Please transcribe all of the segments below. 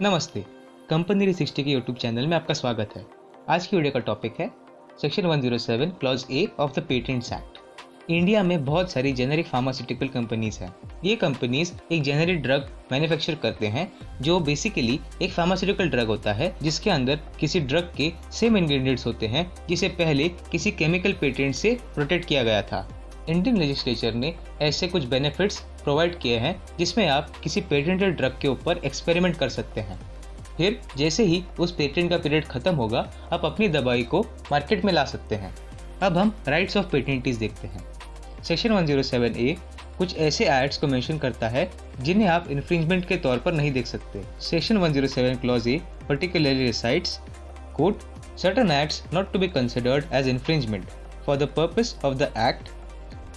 नमस्ते, कंपनी 360 के YouTube channel में आपका स्वागत है। आज की वीडियो का टॉपिक है section 107 clause A of the patents act. India में बहुत सारी जेनेरिक फार्मास्यूटिकल कंपनीज हैं। ये कंपनीज एक जेनेरिक ड्रग मैन्युफैक्चर करते हैं जो बेसिकली एक फार्मास्यूटिकल ड्रग होता है जिसके अंदर किसी ड्रग के सेम इंग्रेडिएंट्स होते हैं जिसे पहले किसी केमिकल पेटेंट से प्रोटेक्ट किया गया था। इंडियन लेजिस्लेचर ने ऐसे कुछ बेनिफिट्स प्रोवाइड किए हैं जिसमें आप किसी पेटेंटेड ड्रग के ऊपर एक्सपेरिमेंट कर सकते हैं। फिर जैसे ही उस पेटेंट का पीरियड खत्म होगा आप अपनी दवाई को मार्केट में ला सकते हैं। अब हम राइट्स ऑफ पेटेंटीज देखते हैं। सेक्शन 107A कुछ ऐसे एक्ट्स को मेंशन करता है जिन्हें आप इन्फ्रिंजमेंट के तौर पर नहीं देख सकते। Section 107 clause A particularly recites quote certain acts not to be considered as infringement for the purpose of the act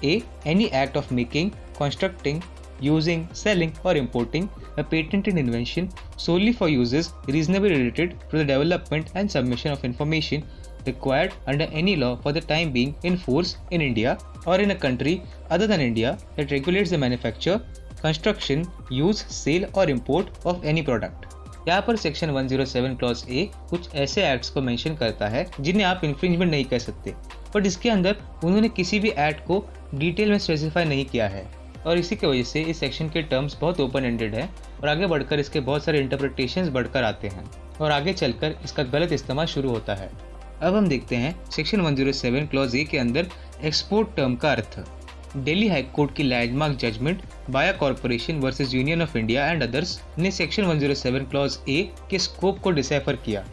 A. Any act of making, constructing, using, selling or importing a patented invention solely for uses reasonably related to the development and submission of information required under any law for the time being in force in India or in a country other than India that regulates the manufacture, construction, use, sale or import of any product. यहाँ पर section 107 clause ए कुछ ऐसे acts को mention करता है जिन्हें आप infringement नहीं कह सकते, बट इसके अंदर उन्होंने किसी भी एक्ट को डिटेल में स्पेसिफाई नहीं किया है और इसी की वजह से इस सेक्शन के टर्म्स बहुत ओपन एंडेड है और आगे बढ़कर इसके बहुत सारे इंटरप्रिटेशंस बढ़कर आते हैं और आगे चलकर इसका गलत इस्तेमाल शुरू होता है। अब हम देखते हैं सेक्शन 107 क्लॉज ए के अंदर एक्सपोर्ट टर्म का अर्थ। दिल्ली हाई कोर्ट की लैंडमार्क जजमेंट बाया corporation versus union of India and others ने सेक्शन 107 क्लॉज ए के स्कोप को डिसाइफर किया।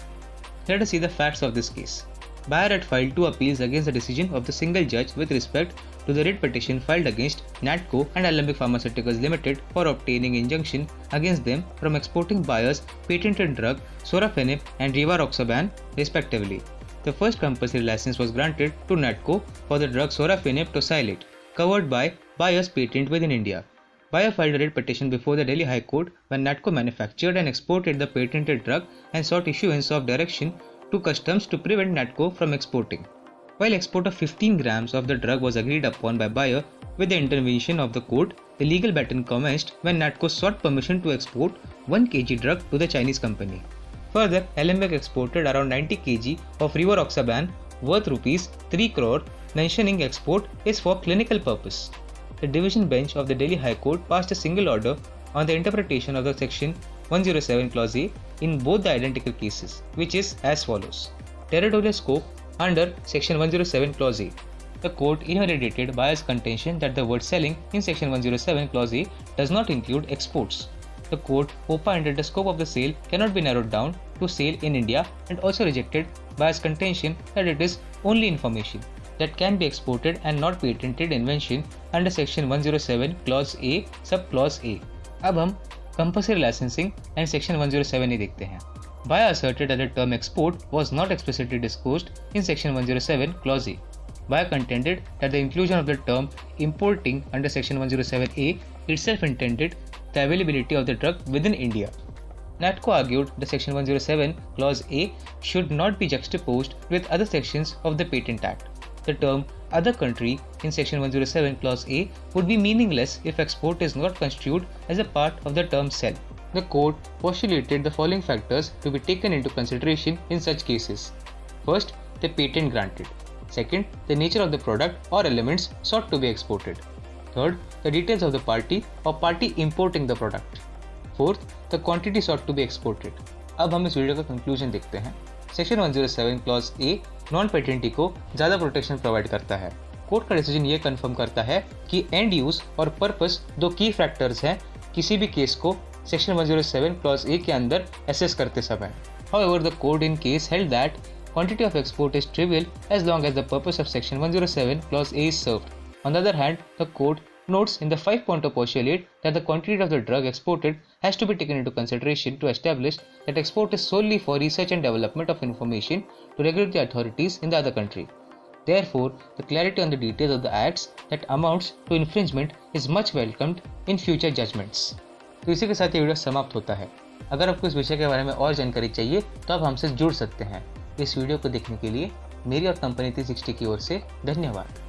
Let us see the facts of this case. Bayer had filed 2 appeals against the decision of the single judge with respect to the writ petition filed against Natco and Alembic Pharmaceuticals Limited for obtaining injunction against them from exporting Bayer's patented drug sorafenib and rivaroxaban respectively. The first compulsory license was granted to Natco for the drug sorafenib tosylate, covered by Bayer's patent within India. Bayer filed a writ petition before the Delhi High Court when Natco manufactured and exported the patented drug and sought issuance of direction to customs to prevent Natco from exporting. While export of 15 grams of the drug was agreed upon by Bayer with the intervention of the court, the legal battle commenced when Natco sought permission to export 1 kg drug to the Chinese company. Further, Alembic exported around 90 kg of rivaroxaban worth rupees 3 crore, mentioning export is for clinical purpose. The division bench of the Delhi High Court passed a single order on the interpretation of the section 107 clause A in both the identical cases, which is as follows. Territorial scope under section 107 clause A. The court invalidated Bayer's contention that the word selling in section 107 clause A does not include exports. The court opined that the scope of the sale cannot be narrowed down to sale in India and also rejected Bayer's contention that it is only information that can be exported and not patented invention under section 107 clause A sub clause A. अब हम compulsory licensing and section 107A देखते हैं। Bayer asserted that the term export was not explicitly disclosed in section 107 clause A. Bayer contended that the inclusion of the term importing under section 107A itself intended the availability of the drug within India. Natco argued that section 107 clause A should not be juxtaposed with other sections of the Patent Act. The term other country in section 107 clause A would be meaningless if export is not construed as a part of the term sell. The court postulated the following factors to be taken into consideration in such cases. First, the patent granted. Second, the nature of the product or elements sought to be exported. Third, the details of the party or party importing the product. Fourth, the quantity sought to be exported. अब हम इस video का conclusion देखते हैं। Section 107 clause a non पेटेंटी को ज़्यादा protection provide करता है। कोर्ट का डिसीजन ये कंफर्म करता है कि एंड यूज और पर्पस दो की फैक्टर्स हैं किसी भी केस को सेक्शन 107 क्लॉज ए के अंदर एसेस करते समय। However, the court in case held that quantity of export is trivial as long as the purpose of section 107 clause A is served. On the other hand, the court notes in the 5-pointer postulate that the quantity of the drug exported has to be taken into consideration to establish that export is solely for research and development of information to regulate the authorities in the other country. Therefore, the clarity on the details of the acts that amounts to infringement is much welcomed in future judgments. तो इसी के साथ ये video समाप्त होता है। अगर आपको इस विषय के बारे में और जानकारी चाहिए तो आप हमसे जुड़ सकते हैं। इस वीडियो को देखने के लिए मेरी और कंपनी 360 की ओर से धन्यवाद।